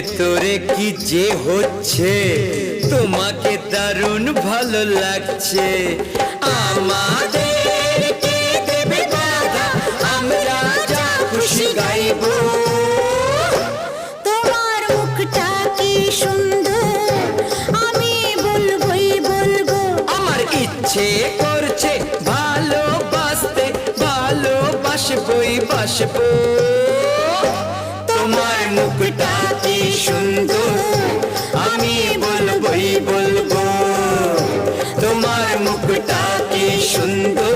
ভেতরে কি যে হচ্ছে তোমাকে দারুণ ভালো লাগছে। আমাদের কে দেবে বাধা, আমরা যা খুশি গাইবো। তোমার মুখটা কি সুন্দর, আমি বলবোই বলবো। আমার ইচ্ছে করছে ভালোবাসতে, ভালোবাসবই বাসবো। তোমার মুখটা কি সুন্দর, আমি বলবোই বলবো। তোমার মুখটা কি সুন্দর।